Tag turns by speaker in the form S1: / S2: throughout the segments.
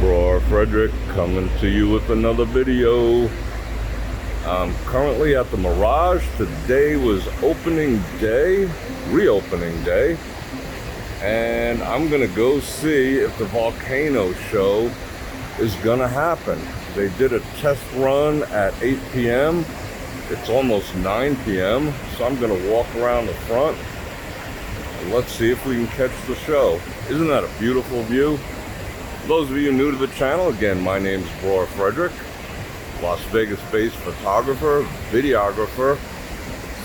S1: Bror Fredrik coming to you with another video. I'm currently at the Mirage. Today was opening day, reopening day, and I'm gonna go see if the volcano show is gonna happen. They did a test run at 8 p.m. It's almost 9 p.m. so I'm gonna walk around the front and let's see if we can catch the show. Isn't that a beautiful view? For those of you new to the channel, again, my name's Bror Fredrik, Las Vegas-based photographer, videographer,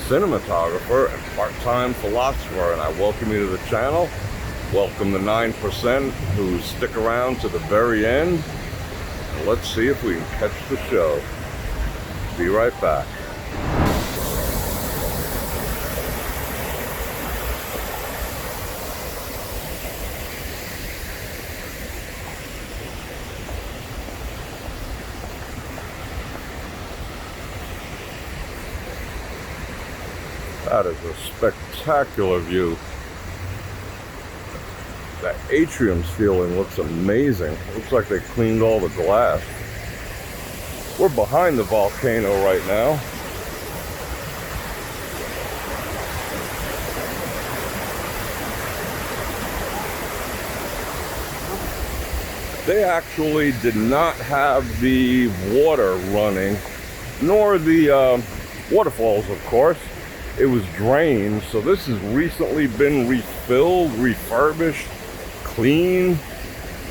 S1: cinematographer, and part-time philosopher, and I welcome you to the channel. Welcome the 9% who stick around to the very end. And let's see if we can catch the show. Be right back. That is a spectacular view. That atrium ceiling looks amazing. Looks like they cleaned all the glass. We're behind the volcano right now. They actually did not have the water running, nor the waterfalls, of course. It was drained, so this has recently been refilled, refurbished, clean,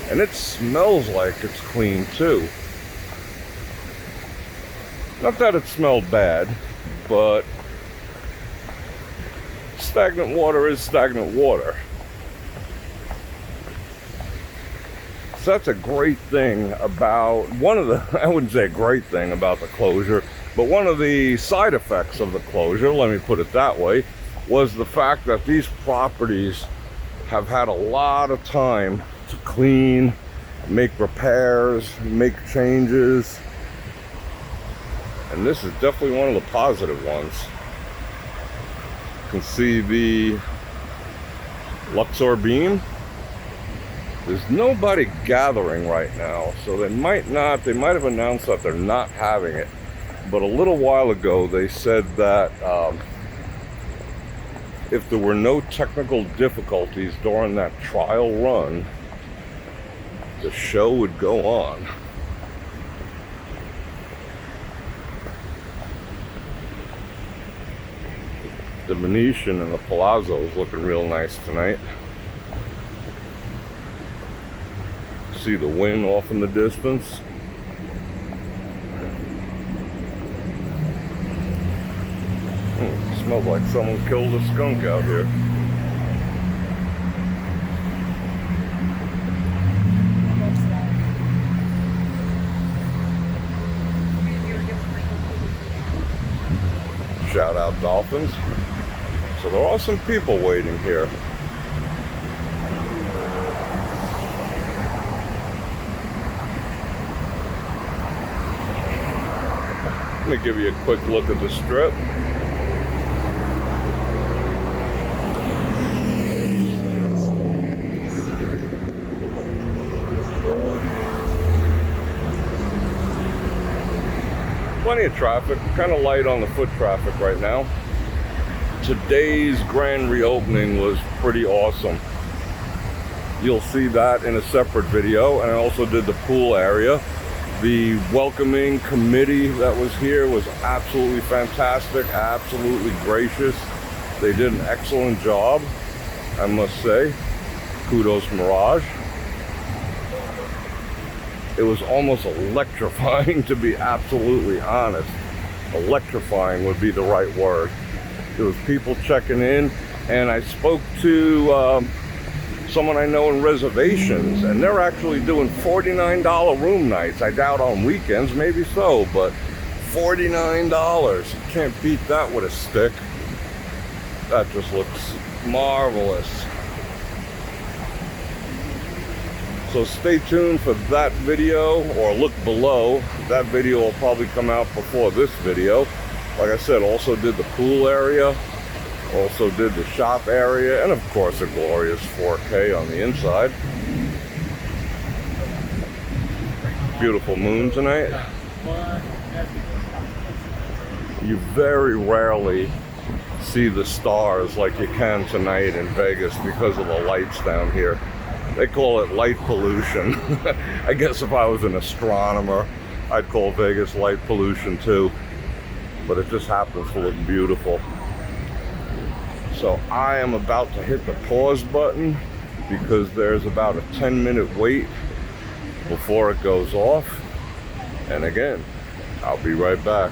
S1: and it smells like it's clean too. Not that it smelled bad, but stagnant water is stagnant water. So that's a great thing about, I wouldn't say a great thing about the closure, but one of the side effects of the closure, let me put it that way, was the fact that these properties have had a lot of time to clean, make repairs, make changes. And this is definitely one of the positive ones. You can see the Luxor beam. There's nobody gathering right now, so they might have announced that they're not having it. But a little while ago, they said that if there were no technical difficulties during that trial run, the show would go on. The Venetian and the Palazzo is looking real nice tonight. See the wind off in the distance. Smells like someone killed a skunk out here. Shout out dolphins. So there are some people waiting here. Let me give you a quick look at the strip. Plenty of traffic, kind of light on the foot traffic right now. Today's grand reopening was pretty awesome. You'll see that in a separate video, and I also did the pool area. The welcoming committee that was here was absolutely fantastic, absolutely gracious. They did an excellent job, I must say. Kudos, Mirage. It was almost electrifying, to be absolutely honest. Electrifying would be the right word. There was people checking in, and I spoke to someone I know in reservations, and they're actually doing $49 room nights. I doubt on weekends, maybe so, but $49. You can't beat that with a stick. That just looks marvelous. So stay tuned for that video, or look below. That video will probably come out before this video. Like I said, also did the pool area, also did the shop area, and of course a glorious 4K on the inside. beautiful moon tonight. You very rarely see the stars like you can tonight in Vegas because of the lights down here. They call it light pollution. I guess if I was an astronomer, I'd call Vegas light pollution too. But it just happens to look beautiful. So I am about to hit the pause button because there's about a 10-minute wait before it goes off. And again, I'll be right back.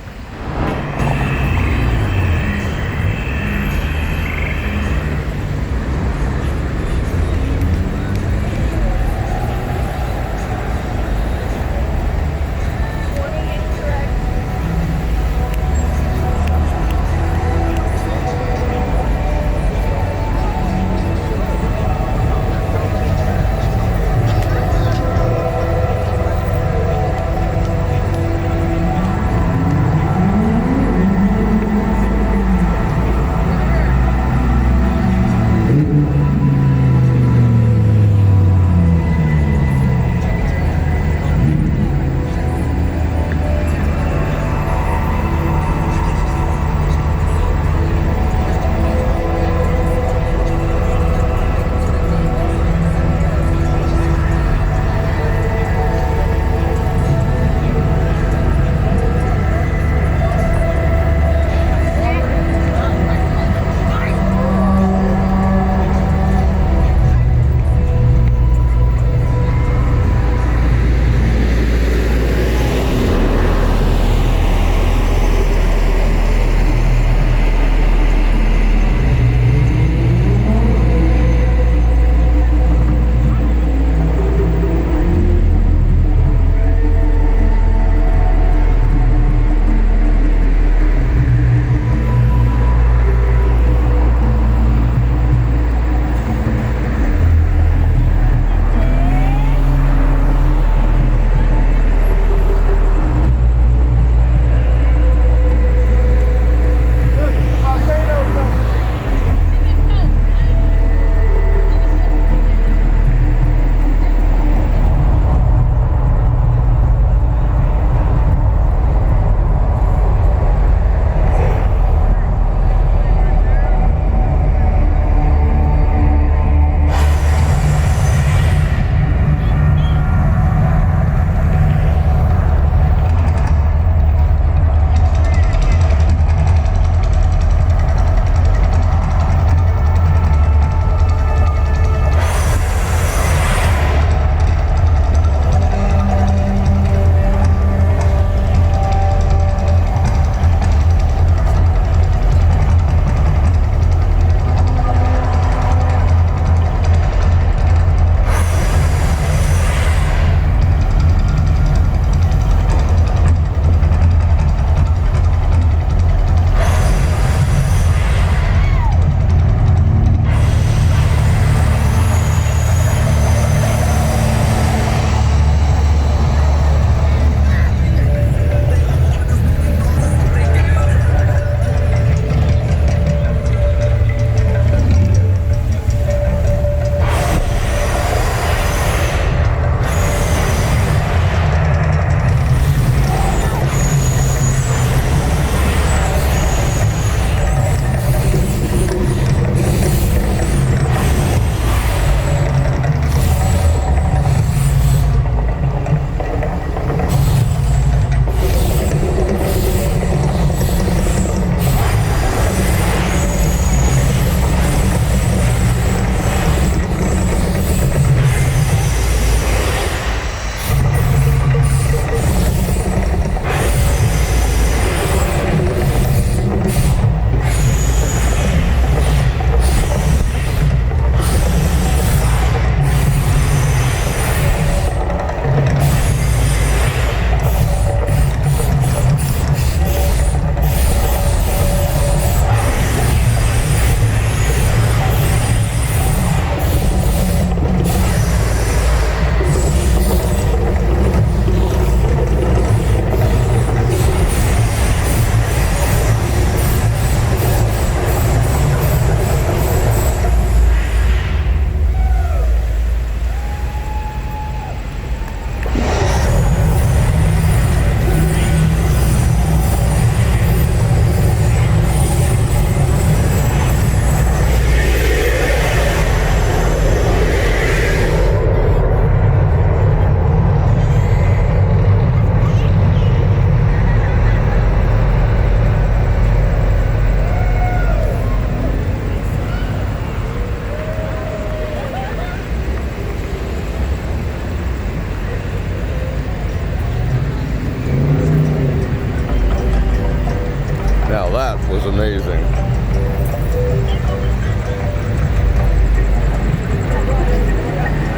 S1: was amazing.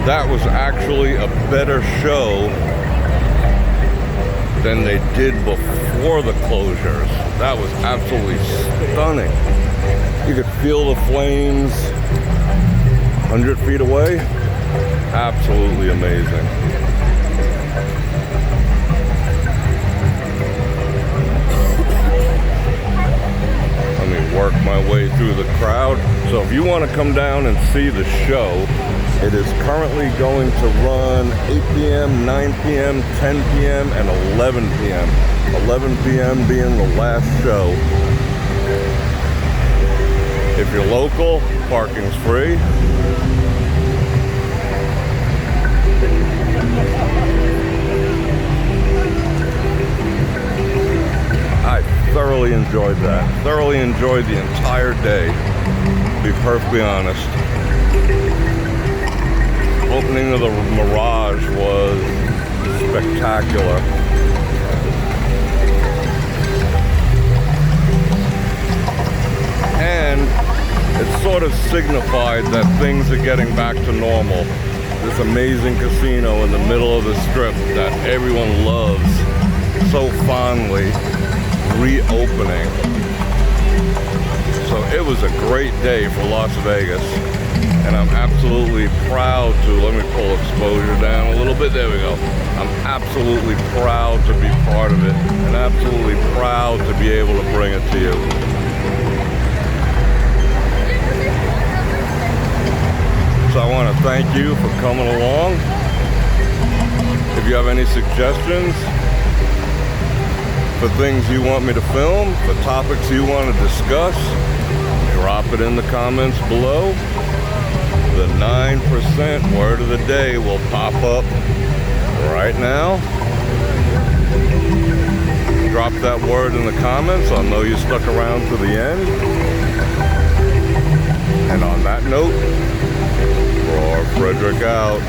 S1: That was actually a better show than they did before the closures. That was absolutely stunning. You could feel the flames 100 feet away. Absolutely amazing. Let me work my way through the crowd. So if you want to come down and see the show, it is currently going to run 8 p.m., 9 p.m., 10 p.m., and 11 p.m. 11 p.m. being the last show. If you're local, parking's free. I thoroughly enjoyed that. Thoroughly enjoyed the entire day, to be perfectly honest. Opening of the Mirage was spectacular. And it sort of signified that things are getting back to normal. This amazing casino in the middle of the strip that everyone loves so fondly, reopening. So it was a great day for Las Vegas. And I'm absolutely proud to, let me pull exposure down a little bit, there we go. I'm absolutely proud to be part of it, and absolutely proud to be able to bring it to you. So I want to thank you for coming along. If you have any suggestions for things you want me to film, for topics you want to discuss, drop it in the comments below. The 9% word of the day will pop up right now. Drop that word in the comments. I'll know you stuck around to the end. And on that note, Bror Fredrik out.